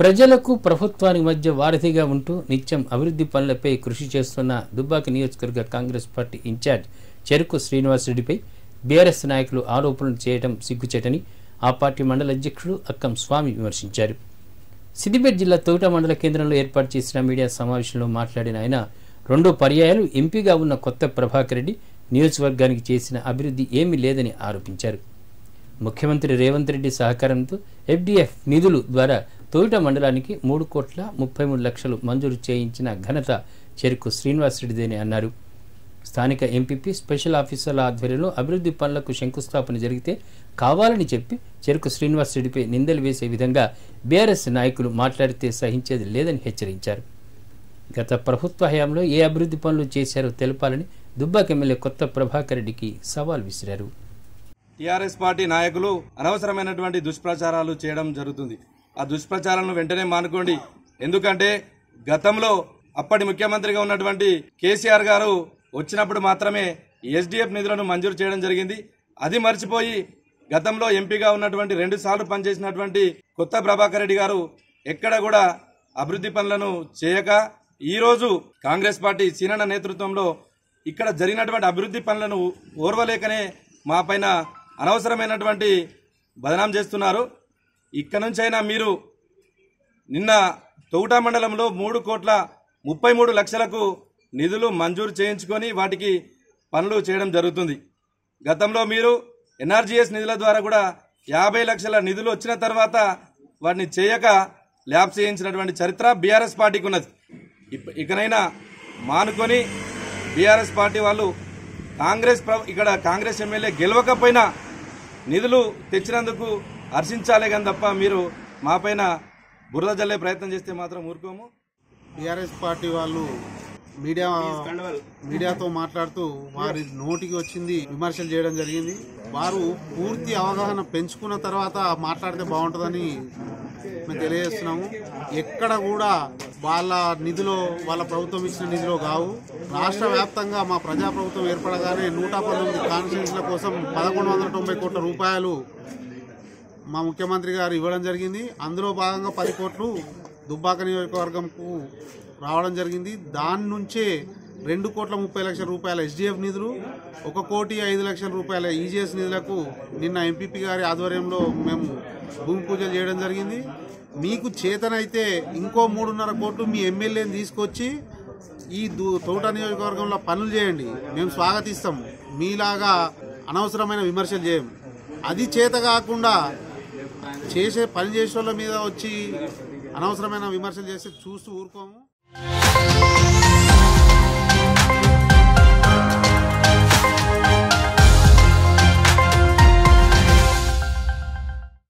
ప్రజలకు ప్రభుత్వానికి మధ్య వారధిగా ఉంటూ నిత్యం అభివృద్ధి పనులపై కృషి చేస్తున్న దుబ్బాక నియోజకవర్గ కాంగ్రెస్ పార్టీ ఇన్ఛార్జ్ చెరుకు శ్రీనివాసరెడ్డిపై బీఆర్ఎస్ నాయకులు ఆరోపణలు చేయడం సిగ్గుచేటని ఆ పార్టీ మండల అధ్యక్షుడు అక్కం స్వామి విమర్శించారు. సిద్దిపేట జిల్లా తోట మండల కేంద్రంలో ఏర్పాటు చేసిన మీడియా సమావేశంలో మాట్లాడిన ఆయన 2 పర్యాయాలు ఎంపీగా ఉన్న కొత్త ప్రభాకర్ రెడ్డి నియోజకవర్గానికి చేసిన అభివృద్ధి ఏమీ లేదని ఆరోపించారు. ముఖ్యమంత్రి రేవంత్ రెడ్డి సహకారంతో FDF నిధులు ద్వారా తోట మండలానికి 3,33,00,000 మంజూరు చేయించిన ఘనత చెరుకు శ్రీనివాసరెడ్డిదేని అన్నారు. స్థానిక ఎంపీపీ స్పెషల్ ఆఫీసర్ల ఆధ్వర్యంలో అభివృద్ధి పనులకు శంకుస్థాపన జరిగితే కావాలని చెప్పి చెరుకు శ్రీనివాసరెడ్డిపై నిందలు వేసే విధంగా బీఆర్ఎస్ నాయకులు మాట్లాడితే సహించేది లేదని హెచ్చరించారు. గత ప్రభుత్వ హయాంలో ఏ అభివృద్ధి పనులు చేశారో తెలపాలని దుబ్బాక ఎమ్మెల్యే కొత్త ప్రభాకర్ రెడ్డికి సవాల్ విసిరారు. టీఆర్ఎస్ పార్టీ నాయకులు అనవసరమైనటువంటి దుష్ప్రచారాలు చేయడం జరుగుతుంది. ఆ దుష్ప్రచారాలను వెంటనే మానుకోండి. ఎందుకంటే గతంలో అప్పటి ముఖ్యమంత్రిగా ఉన్నటువంటి కేసీఆర్ గారు వచ్చినప్పుడు మాత్రమే SDF నిధులను మంజూరు చేయడం జరిగింది. అది మర్చిపోయి గతంలో ఎంపీగా ఉన్నటువంటి 2 సార్లు పనిచేసినటువంటి కొత్త ప్రభాకర్ రెడ్డి గారు ఎక్కడ కూడా అభివృద్ధి పనులను చేయక ఈరోజు కాంగ్రెస్ పార్టీ సీనన్న నేతృత్వంలో ఇక్కడ జరిగినటువంటి అభివృద్ధి పనులను ఓర్వలేకనే మా పైన అనవసరమైనటువంటి బదనాం చేస్తున్నారు. ఇక్కడ నుంచైనా మీరు నిన్న తౌటా మండలంలో 3,33,00,000కు నిధులు మంజూరు చేయించుకొని వాటికి పనులు చేయడం జరుగుతుంది. గతంలో మీరు NRGS నిధుల ద్వారా కూడా 50 లక్షల నిధులు వచ్చిన తర్వాత వాటిని చేయక ల్యాబ్ చేయించినటువంటి చరిత్ర బీఆర్ఎస్ పార్టీకి ఉన్నది. ఇకనైనా మానుకొని బీఆర్ఎస్ పార్టీ వాళ్ళు ఇక్కడ కాంగ్రెస్ ఎమ్మెల్యే గెలవకపోయినా నిధులు తెచ్చినందుకు హర్షించాలే కానీ తప్ప మీరు మా పైన బురద జల్లే ప్రయత్నం చేస్తే మాత్రం ఊరుకోము. టీఆర్ఎస్ పార్టీ వాళ్ళు మీడియాతో మాట్లాడుతూ వారి నోటికి వచ్చింది విమర్శలు చేయడం జరిగింది. వారు పూర్తి అవగాహన పెంచుకున్న తర్వాత మాట్లాడితే బాగుంటుందని మేము తెలియజేస్తున్నాము. ఎక్కడ కూడా వాళ్ళ నిధిలో వాళ్ళ ప్రభుత్వం ఇచ్చిన నిధిలో కావు. రాష్ట్ర వ్యాప్తంగా మా ప్రజాప్రభుత్వం ఏర్పడగానే 119 కాన్స్టిట్యూన్సీల కోసం 1,190 కోట్ల రూపాయలు మా ముఖ్యమంత్రి గారు ఇవ్వడం జరిగింది. అందులో భాగంగా 10 కోట్లు దుబ్బాక నియోజకవర్గంకు రావడం జరిగింది. దాని నుంచే 2,30,00,000 రూపాయల SDF నిధులు, 1,05,00,000 రూపాయల EGS నిధులకు నిన్న ఎంపీపీ గారి ఆధ్వర్యంలో మేము భూమి పూజలు చేయడం జరిగింది. మీకు చేతనైతే ఇంకో 3.5 కోట్లు మీ ఎమ్మెల్యేని తీసుకొచ్చి ఈ తోట నియోజకవర్గంలో పనులు చేయండి, మేము స్వాగతిస్తాం. మీలాగా అనవసరమైన విమర్శలు చేయం. అది చేత కాకుండా పని చేసే వాళ్ళ మీద వచ్చి అనవసరమైన విమర్శలు చేస్తే చూస్తూ ఊరుకోము.